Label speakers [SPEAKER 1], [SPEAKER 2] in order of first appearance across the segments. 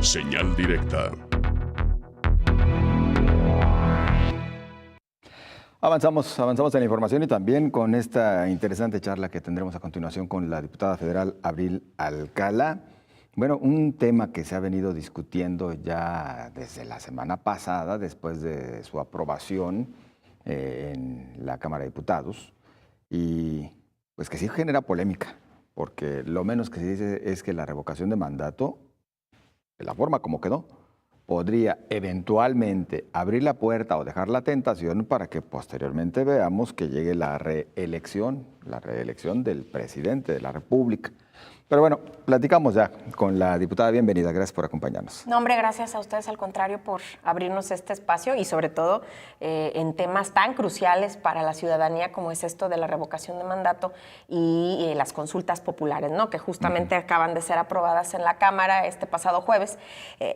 [SPEAKER 1] Señal directa.
[SPEAKER 2] Avanzamos en la información y también con esta interesante charla que tendremos a continuación con la diputada federal Abril Alcalá. Bueno, un tema que se ha venido discutiendo ya desde la semana pasada, después de su aprobación en la Cámara de Diputados, y pues que sí genera polémica, porque lo menos que se dice es que la revocación de mandato, de la forma como quedó, podría eventualmente abrir la puerta o dejar la tentación para que posteriormente veamos que llegue la reelección del presidente de la República. Pero bueno, platicamos ya con la diputada. Bienvenida, gracias por acompañarnos.
[SPEAKER 3] No, hombre, gracias a ustedes, al contrario, por abrirnos este espacio y sobre todo en temas tan cruciales para la ciudadanía como es esto de la revocación de mandato y las consultas populares, ¿no? Que justamente acaban de ser aprobadas en la Cámara este pasado jueves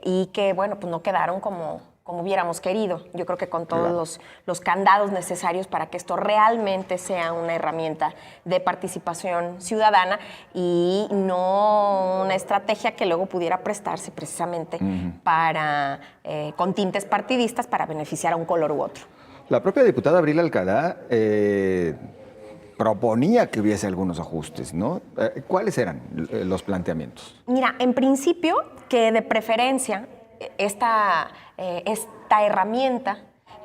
[SPEAKER 3] y que, bueno, pues no quedaron como hubiéramos querido. Yo creo que con todos los candados necesarios para que esto realmente sea una herramienta de participación ciudadana y no una estrategia que luego pudiera prestarse precisamente para, con tintes partidistas para beneficiar a un color u otro.
[SPEAKER 2] La propia diputada Abril Alcalá proponía que hubiese algunos ajustes, ¿no? ¿Cuáles eran los planteamientos?
[SPEAKER 3] Mira, en principio que de preferencia esta herramienta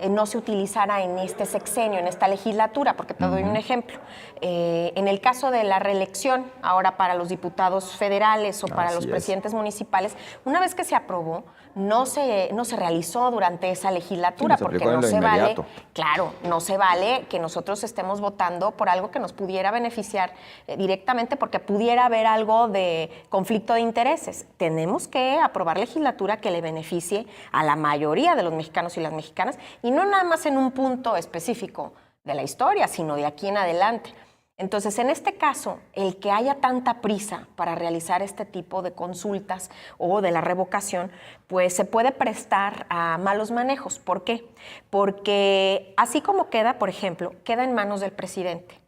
[SPEAKER 3] no se utilizara en este sexenio, en esta legislatura, porque te doy un ejemplo. En el caso de la reelección, ahora para los diputados federales o para los presidentes municipales, una vez que se aprobó, no se realizó durante esa legislatura, porque no se vale, claro, no se vale que nosotros estemos votando por algo que nos pudiera beneficiar directamente, porque pudiera haber algo de conflicto de intereses. Tenemos que aprobar legislatura que le beneficie a la mayoría de los mexicanos y las mexicanas, y no nada más en un punto específico de la historia, sino de aquí en adelante. Entonces, en este caso, el que haya tanta prisa para realizar este tipo de consultas o de la revocación, pues se puede prestar a malos manejos. ¿Por qué? Porque así como queda, por ejemplo, queda en manos del presidente.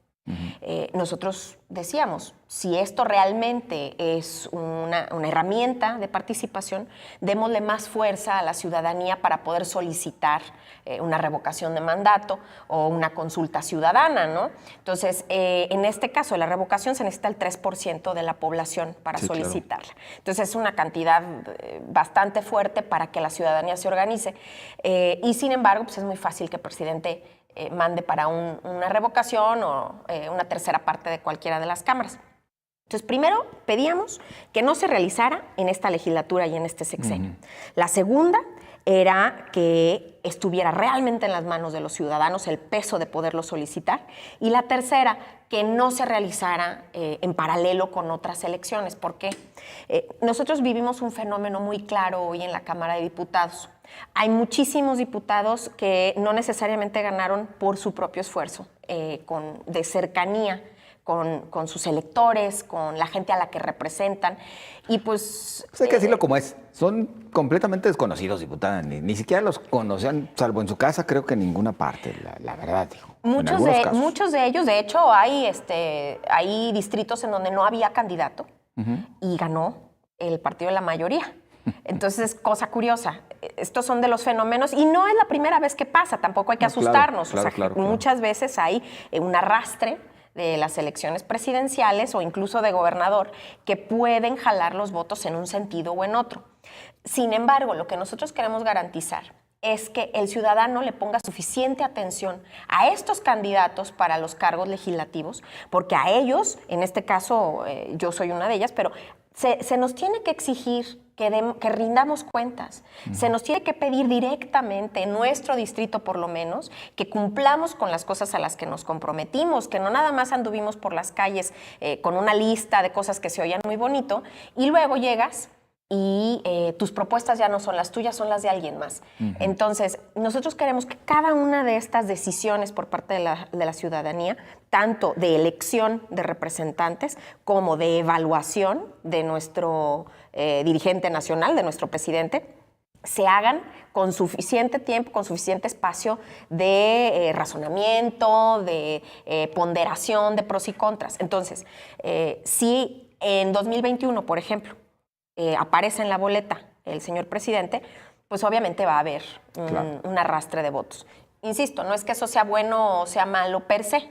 [SPEAKER 3] Nosotros decíamos, si esto realmente es una herramienta de participación, démosle más fuerza a la ciudadanía para poder solicitar una revocación de mandato o una consulta ciudadana, ¿no? Entonces, en este caso, la revocación se necesita el 3% de la población para solicitarla. Claro. Entonces, es una cantidad bastante fuerte para que la ciudadanía se organice. Y sin embargo, pues es muy fácil que el presidente mande para una revocación o una tercera parte de cualquiera de las cámaras. Entonces, primero pedíamos que no se realizara en esta legislatura y en este sexenio. La segunda era que estuviera realmente en las manos de los ciudadanos el peso de poderlo solicitar. Y la tercera, que no se realizara en paralelo con otras elecciones. ¿Por qué? Nosotros vivimos un fenómeno muy claro hoy en la Cámara de Diputados. Hay muchísimos diputados que no necesariamente ganaron por su propio esfuerzo, de cercanía con sus electores, con la gente a la que representan. Y pues
[SPEAKER 2] hay que decirlo como es. Son completamente desconocidos, diputada. Ni siquiera los conocían, salvo en su casa, creo que en ninguna parte, la verdad, dijo.
[SPEAKER 3] Muchos de ellos, de hecho, hay distritos en donde no había candidato y ganó el partido de la mayoría. Entonces, cosa curiosa, estos son de los fenómenos y no es la primera vez que pasa, tampoco hay que asustarnos. Muchas veces hay un arrastre de las elecciones presidenciales o incluso de gobernador que pueden jalar los votos en un sentido o en otro. Sin embargo, lo que nosotros queremos garantizar es que el ciudadano le ponga suficiente atención a estos candidatos para los cargos legislativos, porque a ellos, en este caso yo soy una de ellas, pero se nos tiene que exigir que rindamos cuentas. Se nos tiene que pedir directamente, en nuestro distrito por lo menos, que cumplamos con las cosas a las que nos comprometimos, que no nada más anduvimos por las calles con una lista de cosas que se oían muy bonito y luego llegas y tus propuestas ya no son las tuyas, son las de alguien más. Entonces, nosotros queremos que cada una de estas decisiones por parte de la ciudadanía, tanto de elección de representantes como de evaluación de nuestro dirigente nacional, de nuestro presidente, se hagan con suficiente tiempo, con suficiente espacio de razonamiento, de ponderación de pros y contras. Entonces, si en 2021, por ejemplo, aparece en la boleta el señor presidente, pues obviamente va a haber un arrastre de votos. Insisto, no es que eso sea bueno o sea malo per se,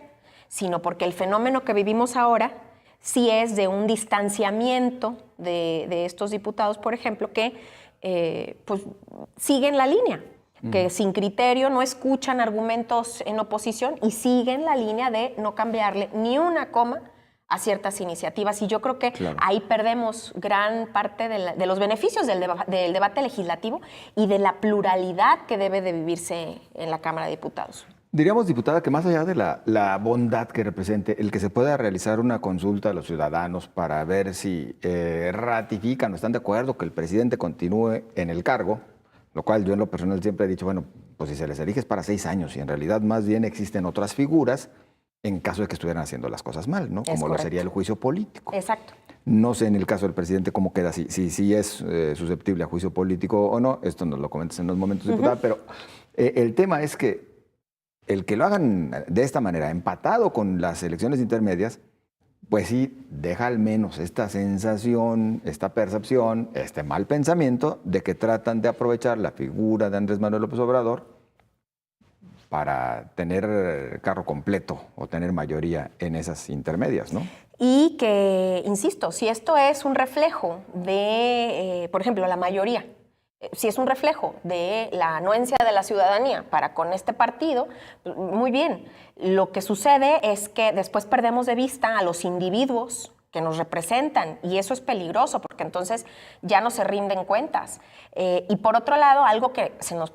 [SPEAKER 3] sino porque el fenómeno que vivimos ahora sí es de un distanciamiento de estos diputados, por ejemplo, que pues siguen la línea, que sin criterio no escuchan argumentos en oposición y siguen la línea de no cambiarle ni una coma a ciertas iniciativas. Y yo creo que ahí perdemos gran parte de los beneficios del debate legislativo y de la pluralidad que debe de vivirse en la Cámara de Diputados.
[SPEAKER 2] Diríamos, diputada, que más allá de la bondad que represente el que se pueda realizar una consulta a los ciudadanos para ver si ratifican o están de acuerdo que el presidente continúe en el cargo, lo cual yo en lo personal siempre he dicho, bueno, pues si se les elige es para 6 años y en realidad más bien existen otras figuras en caso de que estuvieran haciendo las cosas mal, ¿no? Como lo sería el juicio político.
[SPEAKER 3] Exacto.
[SPEAKER 2] No sé en el caso del presidente cómo queda, si es susceptible a juicio político o no, esto nos lo comentas en los momentos, diputada, pero el tema es que el que lo hagan de esta manera, empatado con las elecciones intermedias, pues sí deja al menos esta sensación, esta percepción, este mal pensamiento de que tratan de aprovechar la figura de Andrés Manuel López Obrador para tener carro completo o tener mayoría en esas intermedias, ¿no?
[SPEAKER 3] Y que, insisto, si esto es un reflejo de, por ejemplo, la mayoría, si es un reflejo de la anuencia de la ciudadanía para con este partido, muy bien. Lo que sucede es que después perdemos de vista a los individuos que nos representan y eso es peligroso porque entonces ya no se rinden cuentas. Y por otro lado, algo que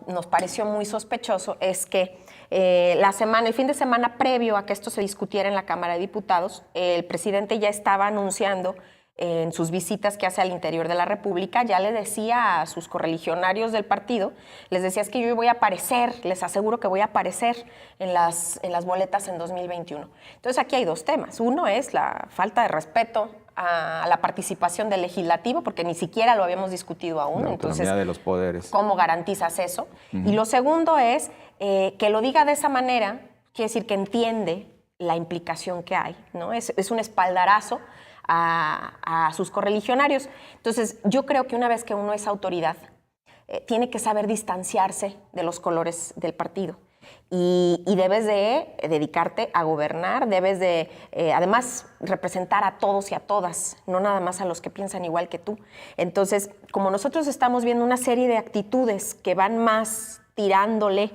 [SPEAKER 3] nos pareció muy sospechoso es que el fin de semana previo a que esto se discutiera en la Cámara de Diputados, el presidente ya estaba anunciando en sus visitas que hace al interior de la República, ya le decía a sus correligionarios del partido, les decía, es que yo voy a aparecer, les aseguro que voy a aparecer en las boletas en 2021. Entonces aquí hay 2 temas. Uno es la falta de respeto a la participación del legislativo, porque ni siquiera lo habíamos discutido aún.
[SPEAKER 2] La autonomía
[SPEAKER 3] entonces,
[SPEAKER 2] de los poderes.
[SPEAKER 3] ¿cómo garantizas eso? Y lo segundo es que lo diga de esa manera, quiere decir que entiende la implicación que hay, ¿no? Es un espaldarazo a sus correligionarios. Entonces, yo creo que una vez que uno es autoridad, tiene que saber distanciarse de los colores del partido. Y debes de dedicarte a gobernar, debes de, además, representar a todos y a todas, no nada más a los que piensan igual que tú. Entonces, como nosotros estamos viendo una serie de actitudes que van más tirándole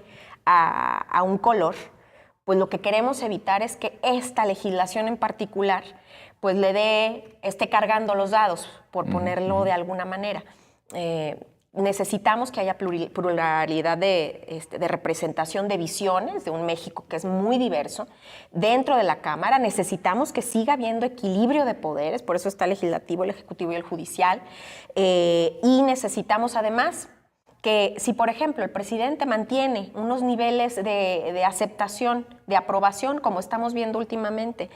[SPEAKER 3] a un color, pues lo que queremos evitar es que esta legislación en particular pues esté cargando los dados, por ponerlo de alguna manera. Necesitamos que haya pluralidad de representación de visiones de un México que es muy diverso. Dentro de la Cámara necesitamos que siga habiendo equilibrio de poderes, por eso está el legislativo, el ejecutivo y el judicial. Y necesitamos además que si, por ejemplo, el presidente mantiene unos niveles de aceptación, de aprobación, como estamos viendo últimamente,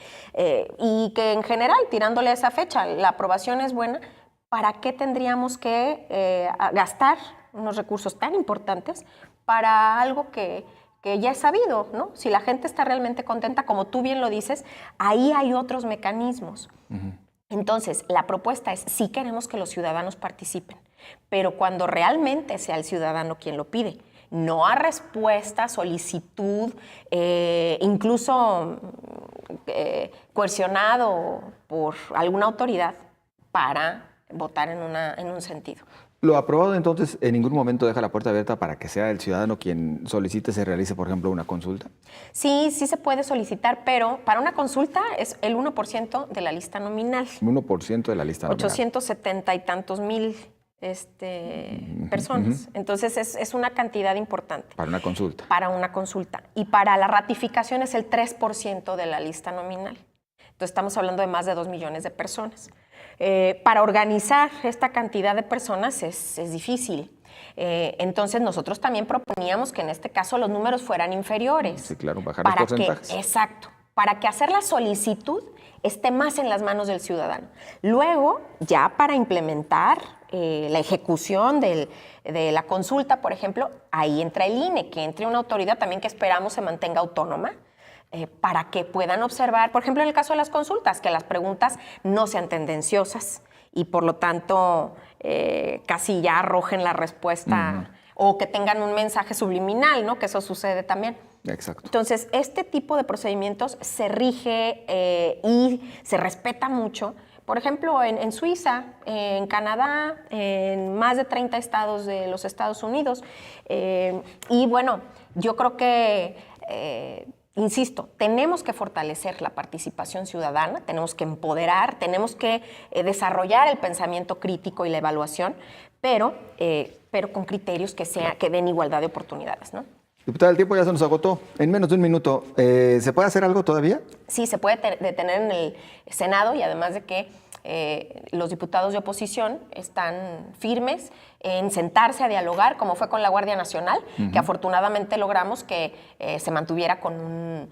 [SPEAKER 3] y que en general, tirándole a esa fecha, la aprobación es buena, ¿para qué tendríamos que gastar unos recursos tan importantes para algo que ya es sabido, ¿no? Si la gente está realmente contenta, como tú bien lo dices, ahí hay otros mecanismos. Entonces, la propuesta es, sí queremos que los ciudadanos participen, pero cuando realmente sea el ciudadano quien lo pide, no a respuesta, solicitud, incluso coercionado por alguna autoridad para votar en un sentido.
[SPEAKER 2] Lo aprobado entonces en ningún momento deja la puerta abierta para que sea el ciudadano quien solicite se realice, por ejemplo, una consulta.
[SPEAKER 3] Sí se puede solicitar, pero para una consulta es el 1% de la lista nominal.
[SPEAKER 2] 1% de la lista nominal.
[SPEAKER 3] 870 y tantos mil personas. Entonces es una cantidad importante.
[SPEAKER 2] Para una consulta.
[SPEAKER 3] Para una consulta. Y para la ratificación es el 3% de la lista nominal. Entonces estamos hablando de más de 2 millones de personas. Para organizar esta cantidad de personas es difícil. Entonces nosotros también proponíamos que en este caso los números fueran inferiores.
[SPEAKER 2] Sí, claro, bajar los porcentajes.
[SPEAKER 3] Exacto. Para que hacer la solicitud esté más en las manos del ciudadano. Luego, ya para implementar la ejecución de la consulta, por ejemplo, ahí entra el INE, que entre una autoridad también que esperamos se mantenga autónoma, para que puedan observar, por ejemplo, en el caso de las consultas, que las preguntas no sean tendenciosas y por lo tanto casi ya arrojen la respuesta o que tengan un mensaje subliminal, ¿no? Que eso sucede también.
[SPEAKER 2] Exacto.
[SPEAKER 3] Entonces, este tipo de procedimientos se rige y se respeta mucho. Por ejemplo, en Suiza, en Canadá, en más de 30 estados de los Estados Unidos. Y bueno, yo creo que, insisto, tenemos que fortalecer la participación ciudadana, tenemos que empoderar, tenemos que desarrollar el pensamiento crítico y la evaluación, pero con criterios que den igualdad de oportunidades, ¿no?
[SPEAKER 2] Diputada, el tiempo ya se nos agotó. En menos de un minuto, ¿se puede hacer algo todavía?
[SPEAKER 3] Sí, se puede detener en el Senado y además de que los diputados de oposición están firmes en sentarse a dialogar, como fue con la Guardia Nacional, que afortunadamente logramos que se mantuviera con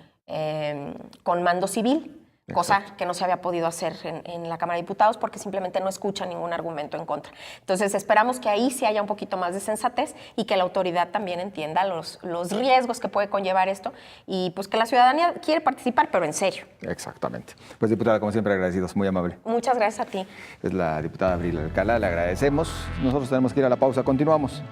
[SPEAKER 3] mando civil. Cosa que no se había podido hacer en la Cámara de Diputados porque simplemente no escucha ningún argumento en contra. Entonces esperamos que ahí sí haya un poquito más de sensatez y que la autoridad también entienda los riesgos que puede conllevar esto y pues que la ciudadanía quiere participar, pero en serio.
[SPEAKER 2] Exactamente. Pues diputada, como siempre, agradecidos, muy amable.
[SPEAKER 3] Muchas gracias a ti.
[SPEAKER 2] Es la diputada Abril Alcalá, le agradecemos. Nosotros tenemos que ir a la pausa, continuamos.